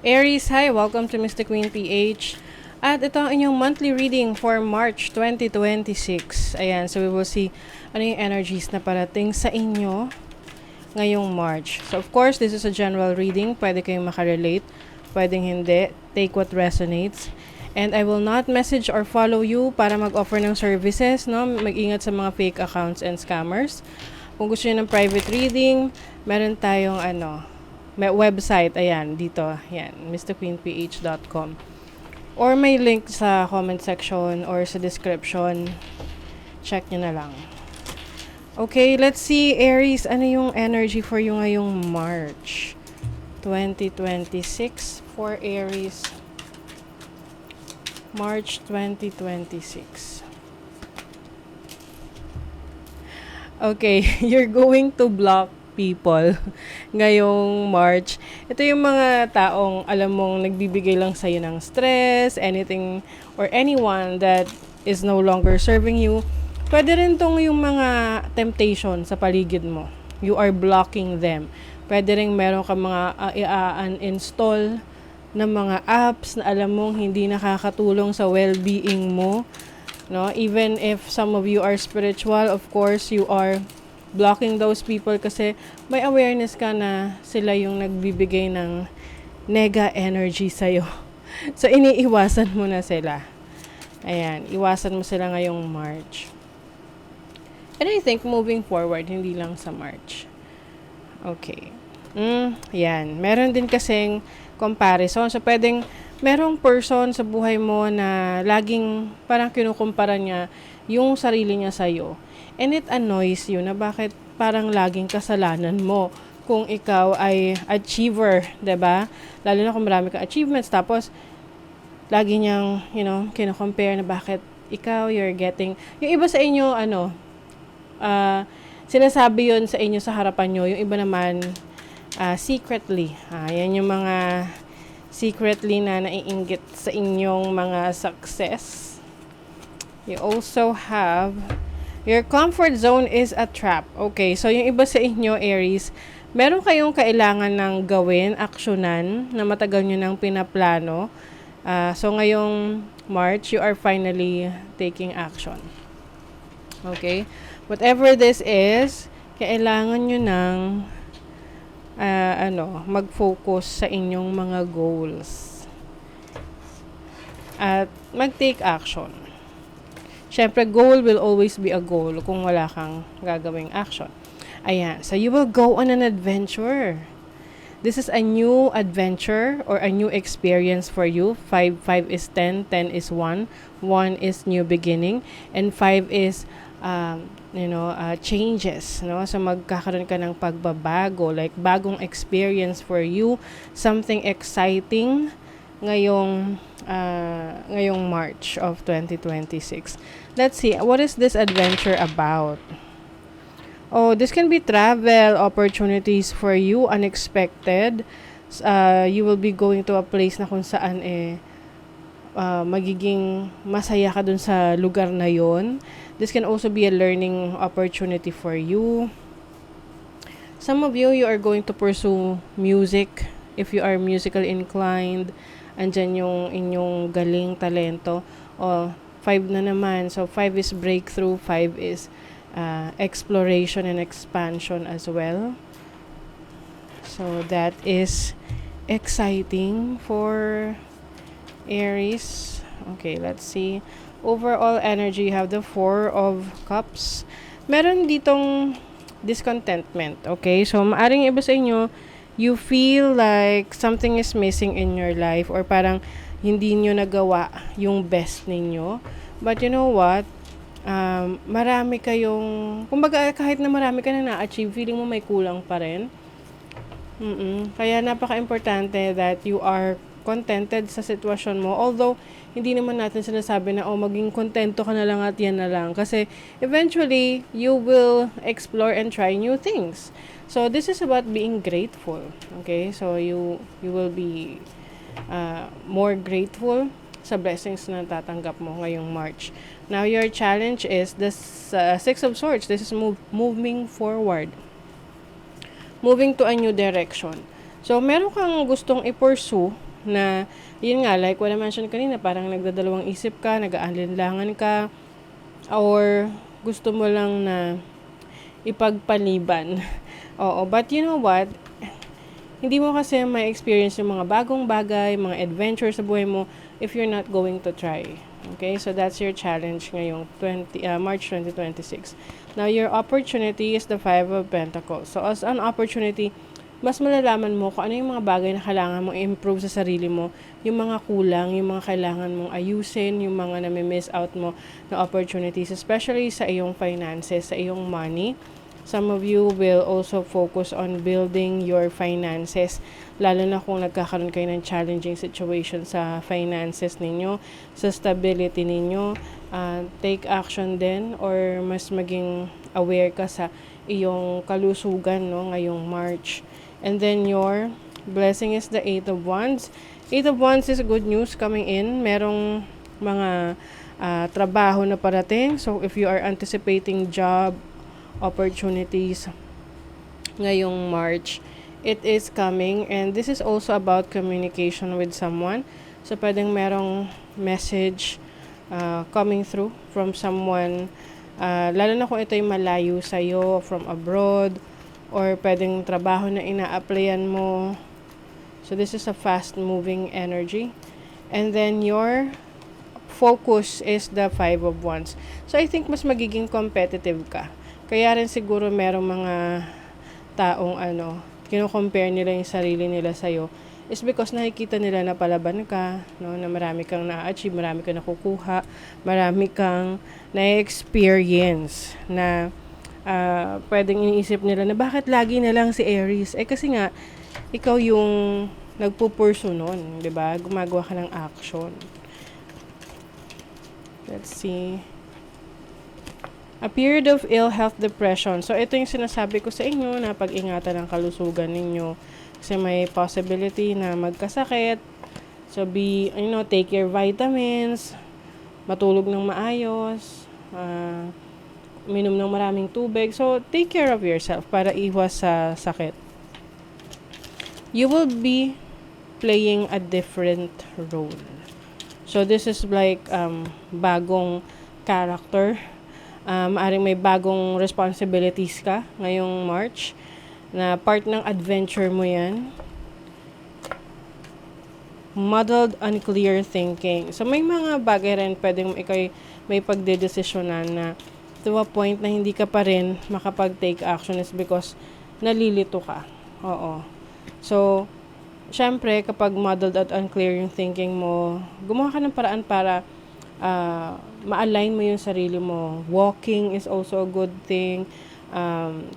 Aries, hi! Welcome to Mystic Queen PH. At ito ang inyong monthly reading for March 2026. Ayan, so we will see ano yung energies na parating sa inyo ngayong March. So of course, this is a general reading. Pwede kayong makarelate, pwedeng hindi. Take what resonates. And I will not message or follow you para mag-offer ng services, no? Mag-ingat sa mga fake accounts and scammers. Kung gusto niyo ng private reading, meron tayong may website, ayan, dito, ayan, mrqueenph.com. Or may link sa comment section or sa description. Check nyo na lang. Okay, let's see, Aries, ano yung energy for you ngayong March 2026 for Aries. March 2026. Okay, you're going to block people ngayong March. Ito yung mga taong alam mong nagbibigay lang sa'yo ng stress, anything or anyone that is no longer serving you. Pwede rin tong yung mga temptation sa paligid mo. You are blocking them. Pwede rin meron ka mga uninstall na mga apps na alam mong hindi nakakatulong sa well-being mo. No? Even if some of you are spiritual, of course, you are blocking those people kasi may awareness ka na sila yung nagbibigay ng nega energy sa'yo. So, iniiwasan mo na sila. Ayan, iwasan mo sila ngayong March. And I think moving forward, hindi lang sa March. Okay. Yan. Meron din kasing comparison. So, pwedeng merong person sa buhay mo na laging parang kinukumpara niya yung sarili niya sa'yo. And it annoys you na bakit parang laging kasalanan mo kung ikaw ay achiever, 'di ba? Lalo na kung marami kang achievements tapos lagi niyang, kino-compare na bakit ikaw you're getting yung iba sa inyo sinasabi yon sa inyo sa harapan niyo, yung iba naman secretly. Yan yung mga secretly na naiinggit sa inyong mga success. You also have your comfort zone is a trap. Okay, so yung iba sa inyo, Aries, meron kayong kailangan ng gawin, aksyonan, na matagal nyo nang pinaplano. So ngayong March, you are finally taking action. Okay? Whatever this is, kailangan nyo nang mag-focus sa inyong mga goals. At mag-take action. Siyempre, goal will always be a goal kung wala kang gagawing action. Ayan. So, you will go on an adventure. This is a new adventure or a new experience for you. 5 is 10, 10 is 1. 1 is new beginning. And 5 is, changes. No? So, magkakaroon ka ng pagbabago. Like, bagong experience for you. Something exciting ngayong March of 2026. Let's see, what is this adventure about? Oh, this can be travel opportunities for you, unexpected. You will be going to a place na kung saan magiging masaya ka dun sa lugar na yon. This can also be a learning opportunity for you. Some of you are going to pursue music if you are musically inclined. Andyan yung inyong galing talento. 5 na naman. So, 5 is breakthrough. 5 is exploration and expansion as well. So, that is exciting for Aries. Okay, let's see. Overall energy, you have the 4 of Cups. Meron ditong discontentment. Okay, so maaring iba sa inyo, you feel like something is missing in your life or parang hindi nyo nagawa yung best ninyo. But you know what? Marami kayong, kumbaga kahit na marami ka na na-achieve, feeling mo may kulang pa rin. Kaya napaka-importante that you are contented sa sitwasyon mo. Although, hindi naman natin sinasabi na, maging kontento ka na lang at yan na lang. Kasi, eventually, you will explore and try new things. So, this is about being grateful. Okay? So, you will be more grateful sa blessings na tatanggap mo ngayong March. Now, your challenge is the 6 of Swords. This is moving forward. Moving to a new direction. So, meron kang gustong i-pursue na, yun nga, like what I mentioned kanina, parang nagdadalawang isip ka, nag-aalinlangan ka, or gusto mo lang na ipagpaliban. Oo, but you know what? Hindi mo kasi may experience yung mga bagong bagay, mga adventure sa buhay mo if you're not going to try. Okay? So that's your challenge ngayong March 2026. Now, your opportunity is the Five of Pentacles. So, as an opportunity, mas malalaman mo kung ano yung mga bagay na kailangan mong i-improve sa sarili mo, yung mga kulang, yung mga kailangan mong ayusin, yung mga nami-miss out mo na opportunities, especially sa iyong finances, sa iyong money. Some of you will also focus on building your finances, lalo na kung nagkakaroon kayo ng challenging situation sa finances ninyo, sa stability ninyo. Take action din, or mas maging aware ka sa iyong kalusugan, no, ngayong March. And then your blessing is the Eight of Wands. Eight of Wands is good news coming in. Merong mga trabaho na parating. So, if you are anticipating job opportunities ngayong March, it is coming. And this is also about communication with someone. So, pwedeng merong message coming through from someone, lalo na kung ito'y malayo sa'yo, from abroad, or pwedeng trabaho na ina-applyan mo. So, this is a fast-moving energy. And then, your focus is the Five of Wands. So, I think mas magiging competitive ka. Kaya rin siguro merong mga taong kino-compare nila yung sarili nila sa'yo is because nakikita nila na palaban ka, no, na marami kang na-achieve, marami kang nakukuha, marami kang na-experience na pwedeng iniisip nila na bakit lagi na lang si Aries. Kasi nga, ikaw yung nagpupurso nun, di ba? Gumagawa ka ng action. Let's see. A period of ill health, depression. So, ito yung sinasabi ko sa inyo na pag-ingatan ng kalusugan ninyo. Kasi may possibility na magkasakit. So, take your vitamins, matulog ng maayos, minom ng maraming tubig. So, take care of yourself para iwas sa sakit. You will be playing a different role. So, this is like bagong character. Maaring may bagong responsibilities ka ngayong March na part ng adventure mo yan. Muddled, unclear thinking. So, may mga bagay rin pwedeng ikaw may pagdedesisyonan na to a point na hindi ka pa rin makapag-take action is because nalilito ka. Oo. So, syempre, kapag muddled at unclear yung thinking mo, gumawa ka ng paraan para ma-align mo yung sarili mo. Walking is also a good thing.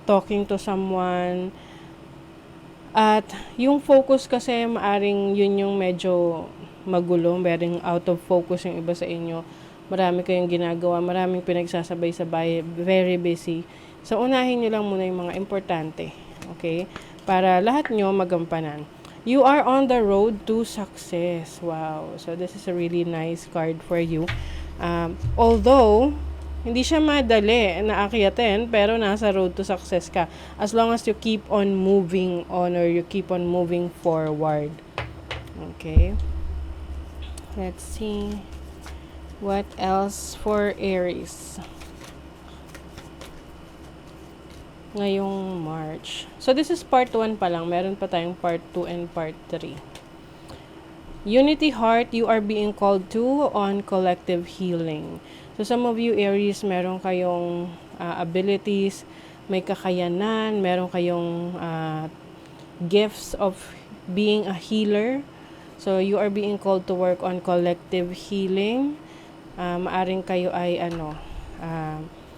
Talking to someone. At yung focus kasi maaring yun yung medyo magulo, maring out of focus yung iba sa inyo. Marami kayong ginagawa, maraming pinagsasabay-sabay, very busy. So, unahin nyo lang muna yung mga importante. Okay? Para lahat nyo magampanan. You are on the road to success. Wow. So, this is a really nice card for you. Although, hindi siya madali na akyatin, pero nasa road to success ka. As long as you keep on moving on or you keep on moving forward. Okay. Let's see. What else for Aries ngayong March? So, this is part 1 pa lang. Meron pa tayong part 2 and part 3. Unity Heart, you are being called to on collective healing. So, some of you, Aries, meron kayong abilities, may kakayanan, meron kayong gifts of being a healer. So, you are being called to work on collective healing. Maaring kayo ay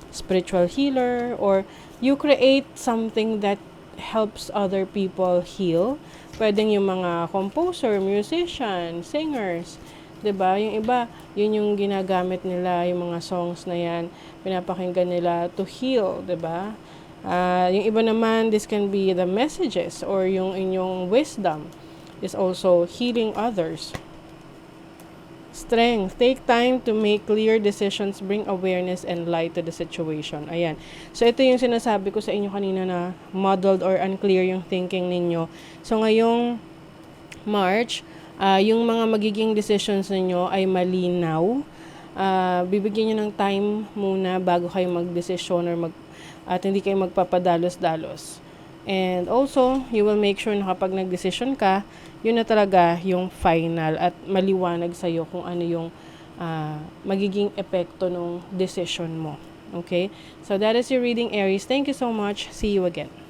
spiritual healer, or you create something that helps other people heal. Pwedeng yung mga composer, musician, singers, 'di ba? Yung iba, yun yung ginagamit nila, yung mga songs na yan, pinapakinggan nila to heal, 'di ba? Yung iba naman, this can be the messages or yung inyong wisdom is also healing others. Strength. Take time to make clear decisions, bring awareness and light to the situation. Ayan. So, ito yung sinasabi ko sa inyo kanina na muddled or unclear yung thinking ninyo. So, ngayong March, Yung mga magiging decisions ninyo ay malinaw. Bibigyan nyo ng time muna bago kayo mag-desisyon at hindi kayo magpapadalos-dalos. And also, you will make sure na kapag nag-decision ka, yun na talaga yung final at maliwanag sa'yo kung ano yung magiging epekto ng decision mo. Okay? So, that is your reading, Aries. Thank you so much. See you again.